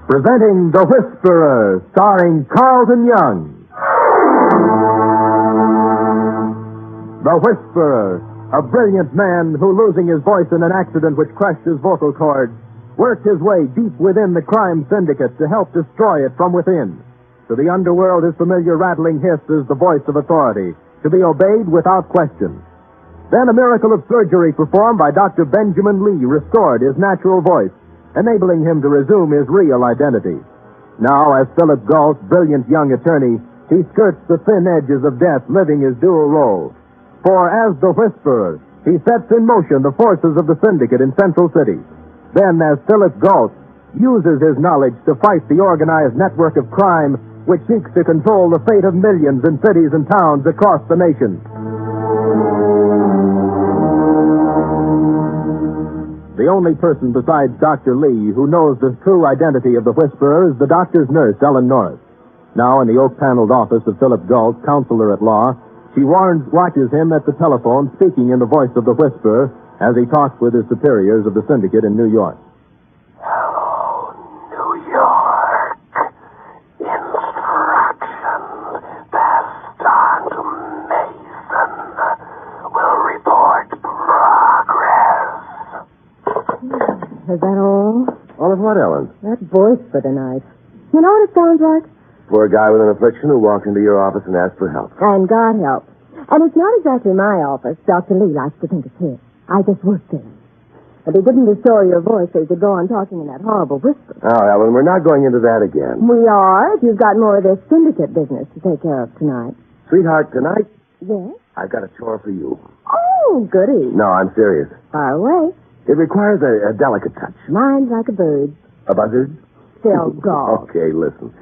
Presenting The Whisperer, starring Carlton Young. The Whisperer, a brilliant man who, losing his voice in an accident which crushed his vocal cords, worked his way deep within the crime syndicate to help destroy it from within. To the underworld, his familiar rattling hiss is the voice of authority, to be obeyed without question. Then a miracle of surgery performed by Dr. Benjamin Lee restored his natural voice, enabling him to resume his real identity. Now, as Philip Galt's brilliant young attorney, he skirts the thin edges of death, living his dual role. For as the Whisperer, he sets in motion the forces of the syndicate in Central City. Then, as Philip Galt, uses his knowledge to fight the organized network of crime which seeks to control the fate of millions in cities and towns across the nation. The only person besides Dr. Lee who knows the true identity of the Whisperer is the doctor's nurse, Ellen Norris. Now, in the oak-paneled office of Philip Galt, counselor at law, she watches him at the telephone, speaking in the voice of the Whisperer as he talks with his superiors of the syndicate in New York. Hello, New York. Instructions passed on to Mason. Will report progress. Is that all? All of what, Ellen? That voice for tonight. You know what it sounds like? For a guy with an affliction who walked into your office and asked for help. And got help. And it's not exactly my office. Dr. Lee likes to think it's his. I just worked there. But he didn't restore your voice so you could go on talking in that horrible whisper. Oh, Ellen, we're not going into that again. We are, if you've got more of this syndicate business to take care of tonight. Sweetheart, tonight, Yes? I've got a chore for you. Oh, goody. No, I'm serious. Far away. It requires a delicate touch. Mine's like a bird. A buzzard? Still gone. Okay, listen.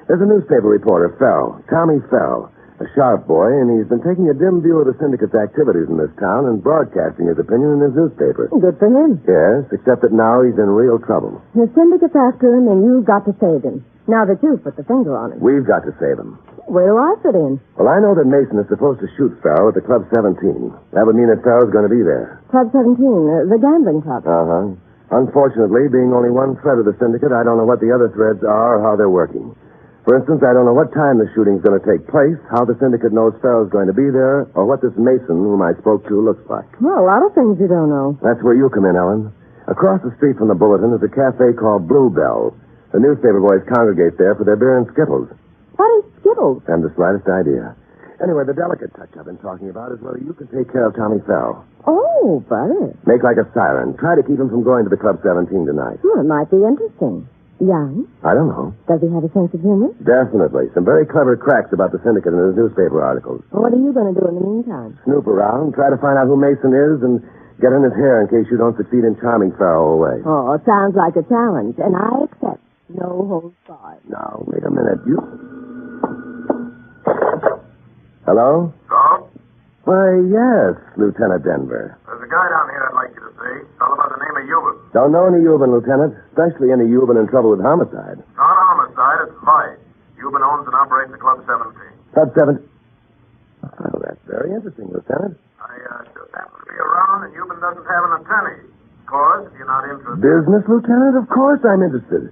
There's a newspaper reporter, Fell, Tommy Fell, a sharp boy, and he's been taking a dim view of the syndicate's activities in this town and broadcasting his opinion in his newspaper. Good for him. Yes, except that now he's in real trouble. The syndicate's after him, and you've got to save him. Now that you've put the finger on him. We've got to save him. Where do I fit in? Well, I know that Mason is supposed to shoot Farrell at the Club 17. That would mean that Farrell's going to be there. Club 17, the gambling club. Uh-huh. Unfortunately, being only one thread of the syndicate, I don't know what the other threads are or how they're working. For instance, I don't know what time the shooting's going to take place, how the syndicate knows Farrell's going to be there, or what this Mason, whom I spoke to, looks like. Well, a lot of things you don't know. That's where you come in, Ellen. Across the street from the Bulletin is a cafe called Bluebell. The newspaper boys congregate there for their beer and Skittles. What is Skittles? And the slightest idea. Anyway, the delicate touch I've been talking about is whether you can take care of Tommy Farrell. Oh, brother. Make like a siren. Try to keep him from going to the Club 17 tonight. Well, it might be interesting. Young? I don't know. Does he have a sense of humor? Definitely. Some very clever cracks about the syndicate in his newspaper articles. Well, what are you going to do in the meantime? Snoop around, try to find out who Mason is, and get in his hair in case you don't succeed in charming Farrell away. Oh, sounds like a challenge, and I accept. No holds barred. Now, wait a minute. You... Hello? Galt? Why, yes, Lieutenant Denver. There's a guy down here I'd like you to see. Fellow by the name of Euban. Don't know any Euban, Lieutenant. Especially any Euban in trouble with homicide. Not homicide, it's vice. Euban owns and operates the Club 17. Club 7... Oh, that's very interesting, Lieutenant. I just happen to be around, and Euban doesn't have an attorney. Of course, if you're not interested. Business, Lieutenant? Of course I'm interested.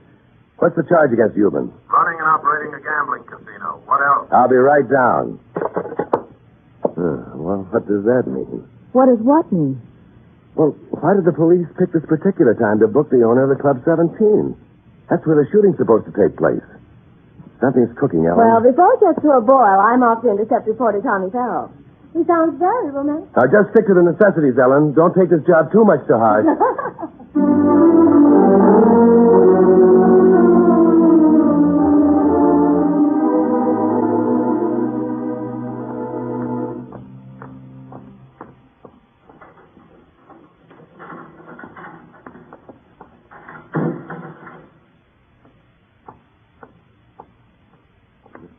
What's the charge against Euban? Running and operating a gambling casino. What else? I'll be right down. Well, what does that mean? What does what mean? Well, why did the police pick this particular time to book the owner of the Club 17? That's where the shooting's supposed to take place. Something's cooking, Ellen. Well, before it gets to a boil, I'm off to intercept reporter Tommy Farrell. He sounds very romantic. Now, just stick to the necessities, Ellen. Don't take this job too much to heart.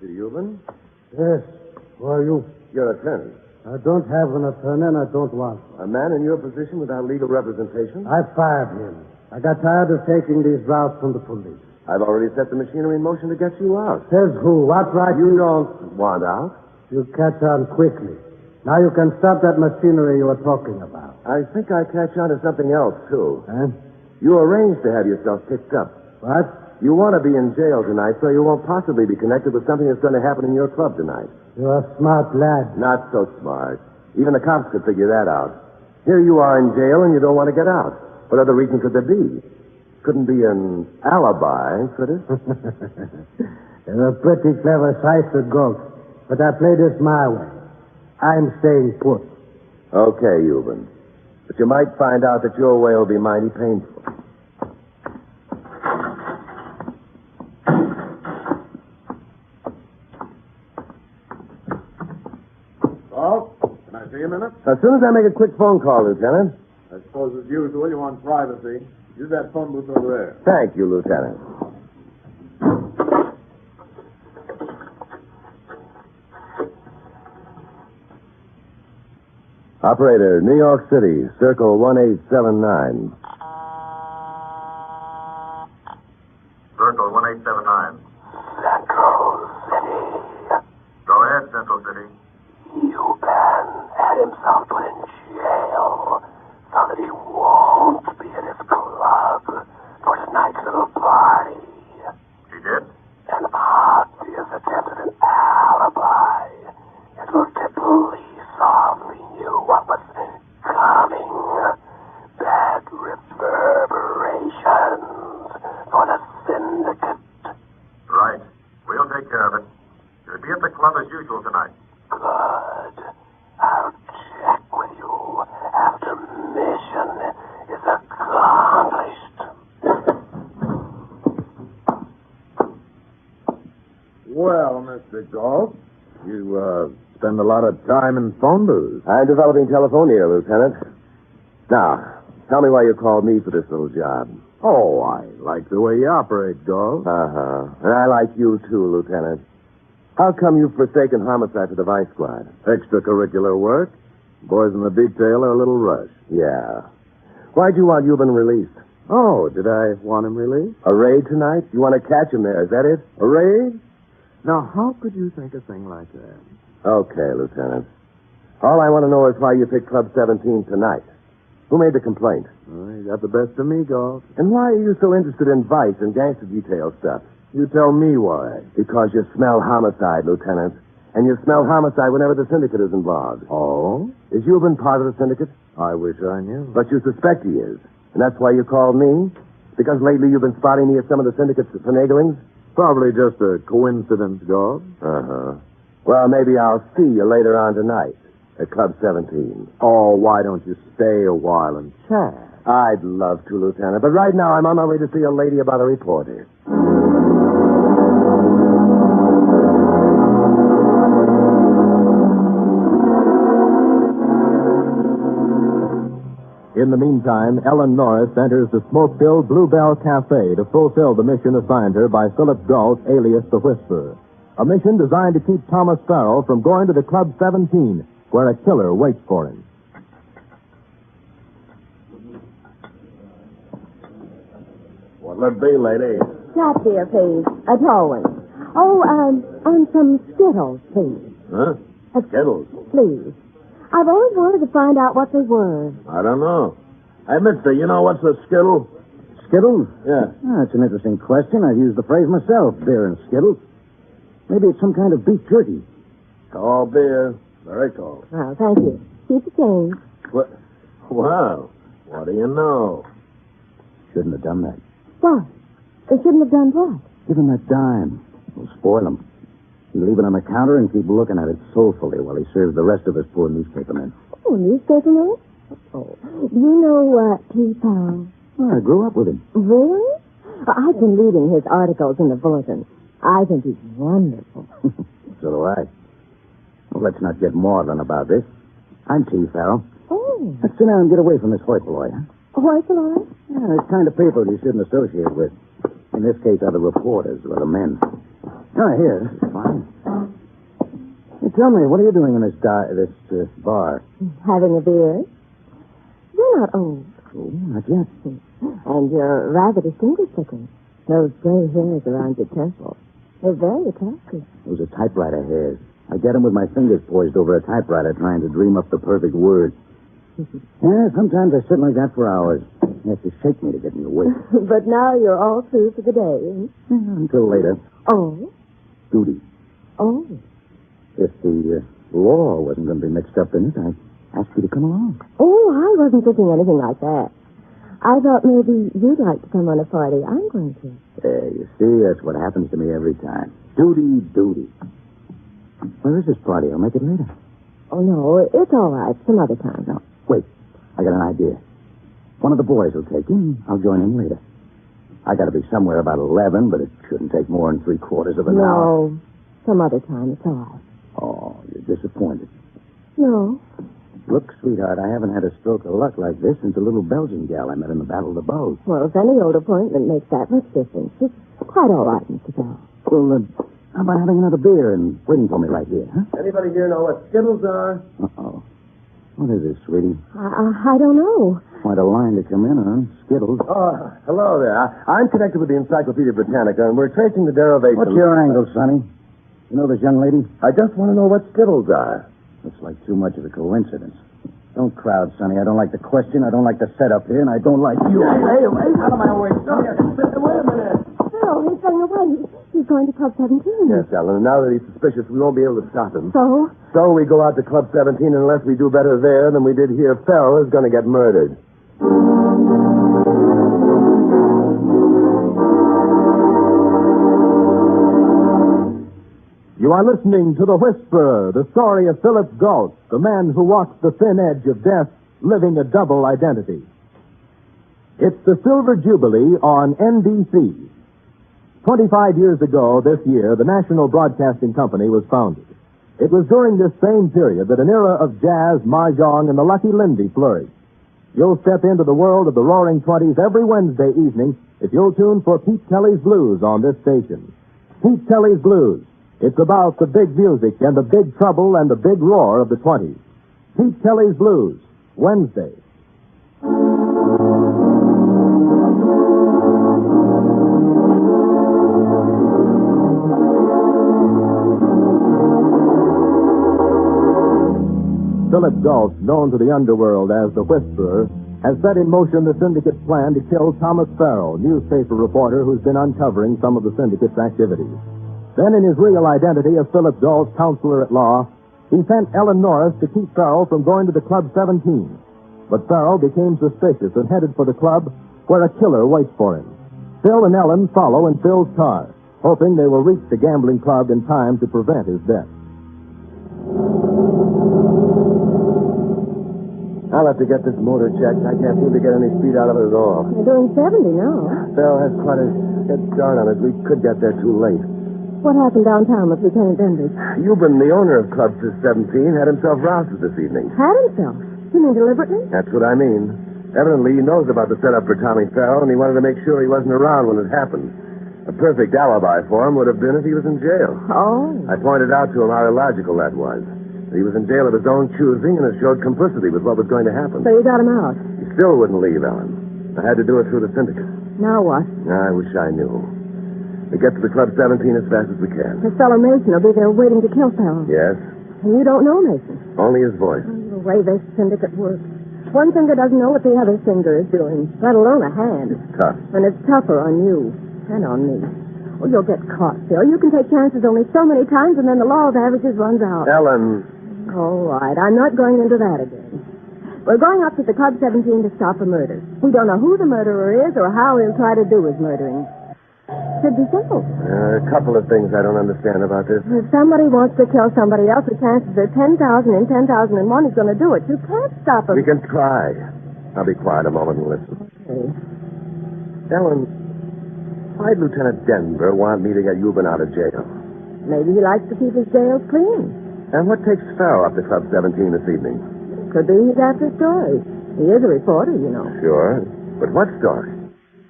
Mr. Euban? Yes. Who are you? Your attorney. I don't have an attorney and I don't want one. A man in your position without legal representation? I fired him. I got tired of taking these routes from the police. I've already set the machinery in motion to get you out. Says who? What right? You don't want out? You catch on quickly. Now you can stop that machinery you were talking about. I think I catch on to something else, too. Huh? You arranged to have yourself picked up. What? You want to be in jail tonight, so you won't possibly be connected with something that's going to happen in your club tonight. You're a smart lad. Not so smart. Even the cops could figure that out. Here you are in jail and you don't want to get out. What other reason could there be? Couldn't be an alibi, could it? You're a pretty clever sighted ghost. But I play this my way. I'm staying put. Okay, Euban. But you might find out that your way will be mighty painful. Oh, can I see you a minute? As soon as I make a quick phone call, Lieutenant. I suppose, as usual, you want privacy. Use that phone booth over there. Thank you, Lieutenant. Operator, New York City, circle 1879. Circle 1879. Central City. Go ahead, Central City. Euban had himself put in jail so that he won't be at his club for tonight's little party. He did? An obvious attempt at an alibi. It looked at police off. We knew what was coming. Bad reverberations for the syndicate. Right. We'll take care of it. You'll be at the club as usual tonight. Good. I'll check with you after mission is accomplished. Well, Mr. Galt, you spend a lot of time in phone booths. I'm developing telephonia, Lieutenant. Now, tell me why you called me for this little job. Oh, I like the way you operate, Galt. Uh-huh. And I like you, too, Lieutenant. How come you've forsaken homicide for the Vice Squad? Extracurricular work. Boys in the detail are a little rushed. Yeah. Why'd you want Euban released? Oh, did I want him released? A raid tonight? You want to catch him there, is that it? A raid? Now, how could you think a thing like that? Okay, Lieutenant. All I want to know is why you picked Club 17 tonight. Who made the complaint? Well, you got the best of me, Galt. And why are you so interested in vice and gangster detail stuff? You tell me why. Because you smell homicide, Lieutenant. And you smell homicide whenever the syndicate is involved. Oh? Is Euban part of the syndicate? I wish I knew. But you suspect he is. And that's why you called me? Because lately you've been spotting me at some of the syndicate's finaglings? Probably just a coincidence, Galt. Uh-huh. Well, maybe I'll see you later on tonight at Club 17. Oh, why don't you stay a while and chat? I'd love to, Lieutenant. But right now I'm on my way to see a lady about a reporter. In the meantime, Ellen Norris enters the smoke-filled Bluebell Cafe to fulfill the mission assigned her by Philip Galt, alias the Whisperer. A mission designed to keep Thomas Farrell from going to the Club 17, where a killer waits for him. What'll it be, lady? Shot beer, please. A tall one. Oh, and some Skittles, please. Huh? Skittles? Please. I've always wanted to find out what they were. I don't know. Hey, mister, you know what's a Skittle? Skittles? Yeah. That's an interesting question. I've used the phrase myself, beer and Skittles. Maybe it's some kind of beef jerky. Tall beer. Very tall. Well, thank you. Keep the change. What? Well, what do you know? Shouldn't have done that. What? They shouldn't have done what? Give him that dime. We'll spoil him. You leave it on the counter and keep looking at it soulfully while he serves the rest of us poor newspaper men. Oh, newspaper man? Oh. Do you know T. Farrell? Well, I grew up with him. Really? I've been reading his articles in the Bulletin. I think he's wonderful. So do I. Well, let's not get maudlin about this. I'm T. Farrell. Oh. Let's sit down and get away from this Hoyt-boy, huh? Hoyt-boy? Yeah, it's kind of people you shouldn't associate with. In this case, other reporters or the men. Oh, here, this is fine. Hey, tell me, what are you doing in this bar? Having a beer. You're not old. Oh, not yet. And you're rather distinguished looking. Those gray hairs around your temples. They're very attractive. Those are typewriter hairs. I get them with my fingers poised over a typewriter trying to dream up the perfect word. Yeah, sometimes I sit like that for hours. You have to shake me to get me awake. But now you're all through for the day. Until later. Oh? Duty. Oh. If the law wasn't going to be mixed up in it, I'd ask you to come along. Oh, I wasn't thinking anything like that. I thought maybe you'd like to come on a party. I'm going to. You see, that's what happens to me every time. Duty, duty. Where is this party? I'll make it later. Oh, no, it's all right. Some other time. No, wait. I got an idea. One of the boys will take him. I'll join him later. I got to be somewhere about 11, but it shouldn't take more than 3/4 of an hour. No, some other time. It's all right. Oh, you're disappointed. No. Look, sweetheart, I haven't had a stroke of luck like this since a little Belgian gal I met in the Battle of the Bulge. Well, if any old appointment makes that much difference, it's quite all right, Mr. Bell. Well, how about having another beer and waiting for me right here, huh? Anybody here know what Skittles are? Uh-oh. What is this, sweetie? I don't know. Quite a line to come in on. Skittles. Oh, hello there. I'm connected with the Encyclopedia Britannica, and we're tracing the derivation. What's your angle, Sonny? You know this young lady? I just want to know what Skittles are. Looks like too much of a coincidence. Don't crowd, Sonny. I don't like the question. I don't like the setup here, and I don't like you. Hey, out of my way. Wait a minute. Oh, he's going away. He's going to Club 17. Yes, Ellen, and now that he's suspicious, we won't be able to stop him. So? So we go out to Club 17, and unless we do better there than we did here, Farrell is going to get murdered. You are listening to The Whisperer, the story of Philip Galt, the man who walks the thin edge of death, living a double identity. It's the Silver Jubilee on NBC. 25 years ago this year, the National Broadcasting Company was founded. It was during this same period that an era of jazz, mahjong, and the Lucky Lindy flourished. You'll step into the world of the Roaring Twenties every Wednesday evening if you'll tune for Pete Kelly's Blues on this station. Pete Kelly's Blues. It's about the big music and the big trouble and the big roar of the 20s. Pete Kelly's Blues, Wednesday. Philip Galt, known to the underworld as the Whisperer, has set in motion the syndicate's plan to kill Thomas Farrell, newspaper reporter who's been uncovering some of the syndicate's activities. Then, in his real identity of Philip Galt's counselor at law, he sent Ellen Norris to keep Farrell from going to the Club 17. But Farrell became suspicious and headed for the club, where a killer waits for him. Phil and Ellen follow in Phil's car, hoping they will reach the gambling club in time to prevent his death. I'll have to get this motor checked. I can't seem to get any speed out of it at all. You're doing 70 now. Farrell has quite a head start on it. We could get there too late. What happened downtown with Lieutenant Denby? Euban, the owner of Club 17, had himself rousted this evening. Had himself? You mean deliberately? That's what I mean. Evidently, he knows about the setup for Tommy Farrell, and he wanted to make sure he wasn't around when it happened. A perfect alibi for him would have been if he was in jail. Oh. I pointed out to him how illogical that was. He was in jail of his own choosing, and it showed complicity with what was going to happen. So you got him out? He still wouldn't leave, Ellen. I had to do it through the syndicate. Now what? I wish I knew. We get to the Club 17 as fast as we can. His fellow Mason will be there waiting to kill Farrell. Yes? And you don't know Mason. Only his voice. The way this syndicate works. One finger doesn't know what the other finger is doing, let alone a hand. It's tough. And it's tougher on you and on me. Oh, you'll get caught, Phil. You can take chances only so many times, and then the law of averages runs out. Ellen. All right, I'm not going into that again. We're going up to the Club 17 to stop a murder. We don't know who the murderer is or how he'll try to do his murdering. Should be simple. A couple of things I don't understand about this. If somebody wants to kill somebody else, the chances are 10,000 in 10,001 is going to do it. You can't stop him. We can try. I'll be quiet a moment and listen. Okay. Ellen, why'd Lieutenant Denver want me to get Euban out of jail? Maybe he likes to keep his jails clean. And what takes Farrell up to Club 17 this evening? Could be he's after stories. He is a reporter, you know. Sure. But what story?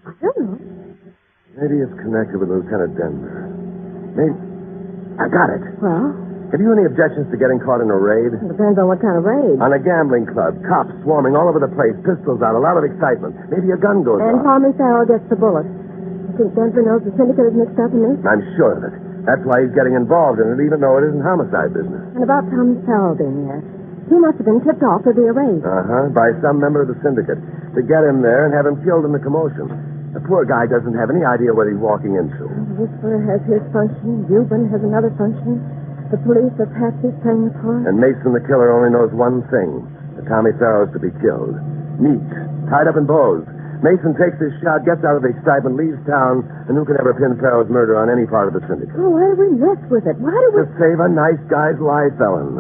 I don't know. Maybe it's connected with Lieutenant Denver. Maybe... I got it. Well, Have you any objections to getting caught in a raid? it depends on what kind of raid. On a gambling club. Cops swarming all over the place. Pistols out. A lot of excitement. Maybe a gun goes And off. Tommy Farrell gets the bullet. You think Denver knows the syndicate is mixed up in this? I'm sure of it. That's why he's getting involved in it, even though it isn't homicide business. And about Tommy Farrell being there. He must have been tipped off to be a raid. Uh-huh. By some member of the syndicate. To get him there and have him killed in the commotion. The poor guy doesn't have any idea what he's walking into. The Whisperer has his function. Euban has another function. The police are patsies playing the part. And Mason the killer only knows one thing. That Tommy Farrell's to be killed. Neat. Tied up in bows. Mason takes his shot, gets out of the excitement, leaves town, and who could ever pin Farrell's murder on any part of the syndicate? Oh, why do we mess with it? Why do we... To save a nice guy's life, Ellen.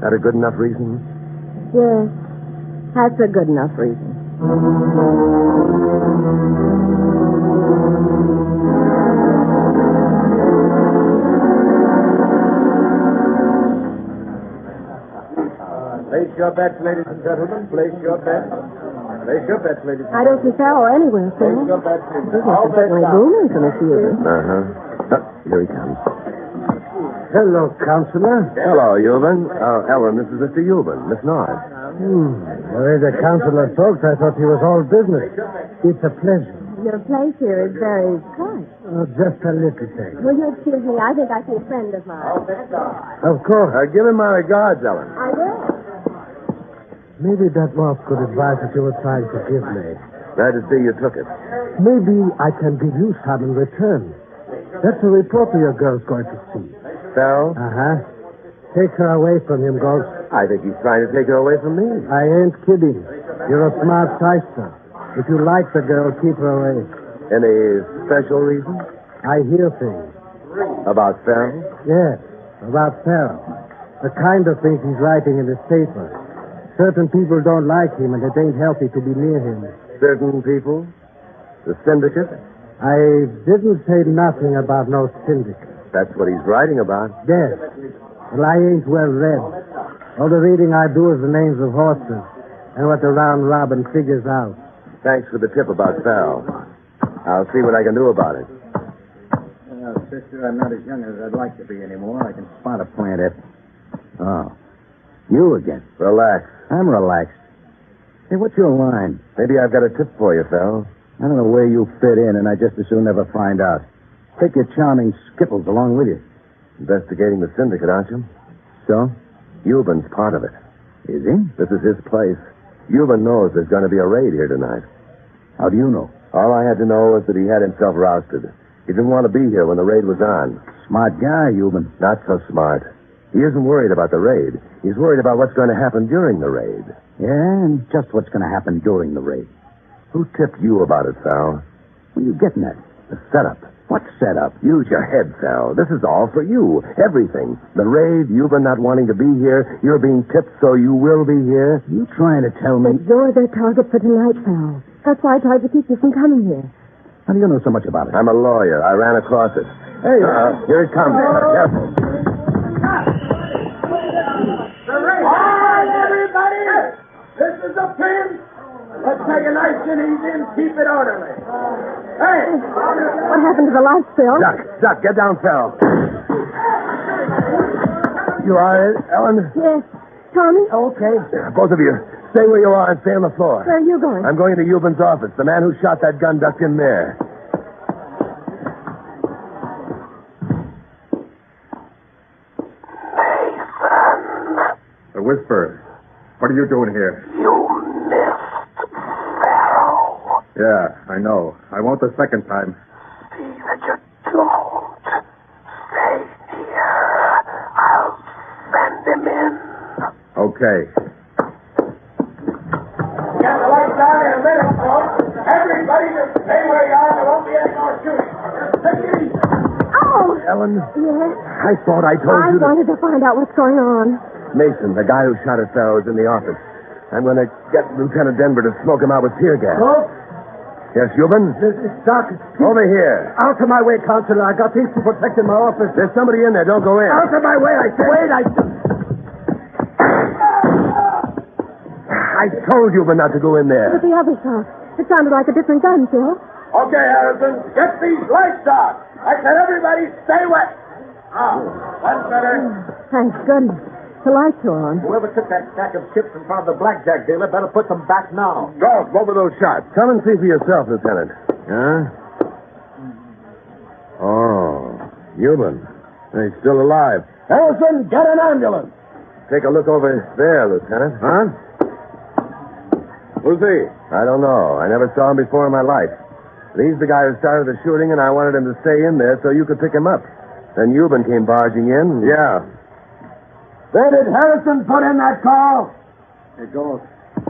That a good enough reason? Yes, that's a good enough reason. Place your bets, ladies and gentlemen. Place your bets. Place your bets, ladies and I don't see Farrell anywhere, Place Phil. your bets. Business is certainly booming for Mr. Euban. Uh-huh. Here he comes. Hello, Counselor. Hello, Euban. Ellen, this is Mr. Euban. Miss Norris. The way the counselor talks, I thought he was all business. It's a pleasure. Your place here is very quiet. Just a little thing. Will you excuse me? I think I see a friend of mine. Of course. Give him my regards, Ellen. I will. Maybe that wasp could advise that you were trying to give me. Glad to see you took it. Maybe I can give you some in return. That's a reporter your girl's going to see. Farrell? Uh-huh. Take her away from him, Ghost. I think he's trying to take her away from me. I ain't kidding. You're a smart shyster. If you like the girl, keep her away. Any special reason? I hear things. About Farrell? Yes, about Farrell. The kind of things he's writing in his paper. Certain people don't like him, and it ain't healthy to be near him. Certain people? The syndicate? I didn't say nothing about no syndicate. That's what he's writing about. Yes. Well, I ain't well read. All the reading I do is the names of horses and what the round robin figures out. Thanks for the tip about Farrell. I'll see what I can do about it. Sister, I'm not as young as I'd like to be anymore. I can spot a plant at... Oh. You again. Relax. I'm relaxed. Hey, what's your line? Maybe I've got a tip for you, Farrell. I don't know where you fit in, and I just as soon never find out. Take your charming Skipples along with you. Investigating the syndicate, aren't you? So? Euban's part of it. Is he? This is his place. Euban knows there's going to be a raid here tonight. How do you know? All I had to know was that he had himself rousted. He didn't want to be here when the raid was on. Smart guy, Euban. Not so smart. He isn't worried about the raid. He's worried about what's going to happen during the raid. Yeah, and just what's going to happen during the raid. Who tipped you about it, Farrell? What are you getting at? The setup. What setup? Use your head, Farrell. This is all for you. Everything. The raid, Euban not wanting to be here, you're being tipped so you will be here. You trying to tell me... But you're their target for tonight, Farrell. That's why I tried to keep you from coming here. How do you know so much about it? I'm a lawyer. I ran across it. Hey, here it comes. Careful. All right, everybody. This is a pin. Let's take it nice and easy and keep it orderly. Hey! What happened to the lights, Phil? Duck, get down, Farrell. You all right, Ellen? Yes. Tommy? Okay. Both of you, stay where you are and stay on the floor. Where are you going? I'm going to Euban's office. The man who shot that gun ducked in there. The Whisperer. What are you doing here? You missed Farrell. Yeah, I know. I won't the second time. See that you don't. Stay here. I'll send him in. Okay. Get the lights on in a minute, folks. Everybody just stay where you are. There won't be any more shooting. Yulin? Yes? I thought I told I you to... wanted to find out what's going on. Mason, the guy who shot at Farrow, is in the office. I'm going to get Lieutenant Denver to smoke him out with tear gas. Oh, Yes, Yulin? Doc. Over here. Out of my way, Counselor. I got things to protect in my office. There's somebody in there. Don't go in. Out of my way, I said. Wait, I told Yulin not to go in there. But the other shot. It sounded like a different gun, Phil. Okay, Harrison, get these lights out. I said everybody stay wet. That's better. Thank goodness. The lights are on. Whoever took that stack of chips in front of the blackjack dealer better put them back now. Golf, what were those shots? Come and see for yourself, Lieutenant. Huh? Oh, Yulin. He's still alive. Harrison, get an ambulance. Take a look over there, Lieutenant. Huh? Who's he? I don't know. I never saw him before in my life. But he's the guy who started the shooting, and I wanted him to stay in there so you could pick him up. Then Yulin came barging in. Yeah. Where did Harrison put in that call? Hey, Gold.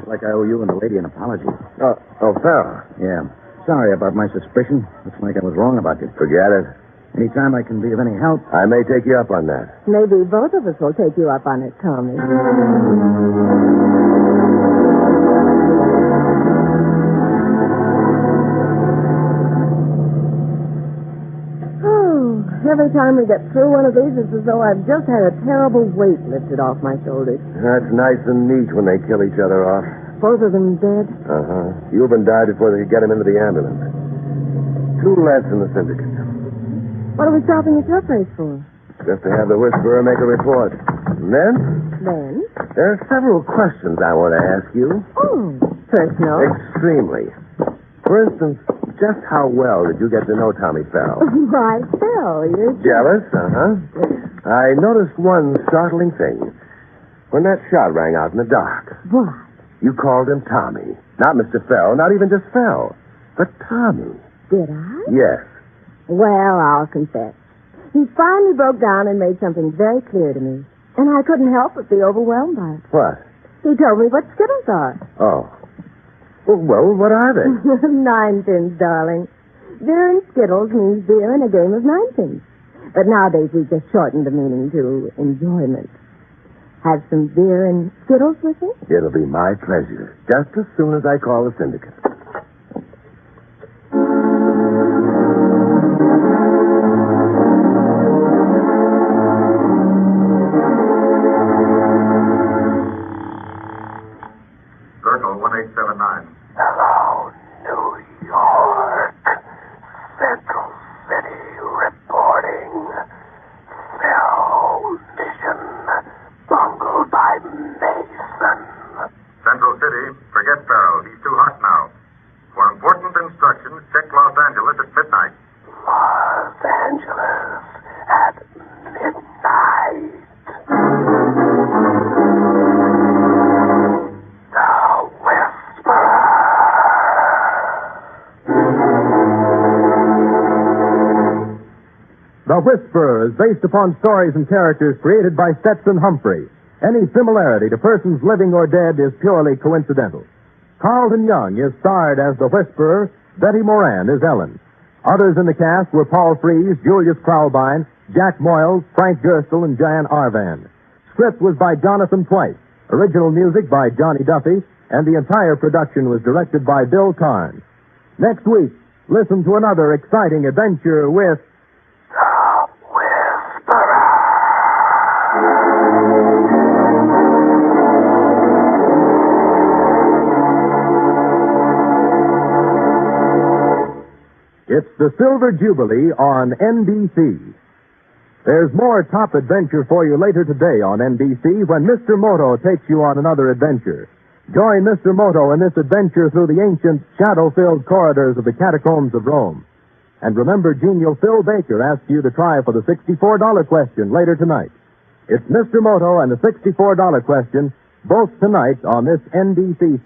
Like I owe you and the lady an apology. Oh, Farrell. Yeah. Sorry about my suspicion. Looks like I was wrong about you. Forget it. Anytime I can be of any help. I may take you up on that. Maybe both of us will take you up on it, Tommy. Every time we get through one of these, it's as though I've just had a terrible weight lifted off my shoulders. That's nice and neat when they kill each other off. Both of them dead. Uh-huh. Yulin died before they could get him into the ambulance. 2 less in the syndicate. What are we stopping at your place for? Just to have the Whisperer make a report. And then, Then? there are several questions I want to ask you. Oh, personal. Extremely. For instance, just how well did you get to know Tommy Farrell? Why, Phil, you're... Jealous? Uh-huh. I noticed one startling thing. When that shot rang out in the dark, What? you called him Tommy. Not Mr. Farrell, not even just Farrell, but Tommy. Did I? Yes. Well, I'll confess. He finally broke down and made something very clear to me. And I couldn't help but be overwhelmed by it. What? He told me what Skittles are. Oh. Well, what are they? 9-pins, darling. Beer and Skittles means beer and a game of 9-pins. But nowadays we've just shortened the meaning to enjoyment. Have some beer and Skittles with me? It'll be my pleasure. Just as soon as I call the syndicate. Circle 1879. Hello, New York. Central City reporting. Phil mission bungled by Mason. Central City, forget Farrell. He's too hot now. For important instructions, check Los Angeles at midnight. Los Angeles at midnight. The Whisperer. The Whisperer is based upon stories and characters created by Stetson Humphrey. Any similarity to persons living or dead is purely coincidental. Carlton Young is starred as the Whisperer. Betty Moran is Ellen. Others in the cast were Paul Frees, Julius Kraulbein, Jack Moyles, Frank Gerstle, and Jan Arvan. Script was by Jonathan Twice. Original music by Johnny Duffy, and the entire production was directed by Bill Carnes. Next week, listen to another exciting adventure with... The Whisperer. It's the Silver Jubilee on NBC. There's more top adventure for you later today on NBC when Mr. Moto takes you on another adventure. Join Mr. Moto in this adventure through the ancient, shadow-filled corridors of the catacombs of Rome. And remember, genial Phil Baker asks you to try for the $64 question later tonight. It's Mr. Moto and the $64 question, both tonight on this NBC.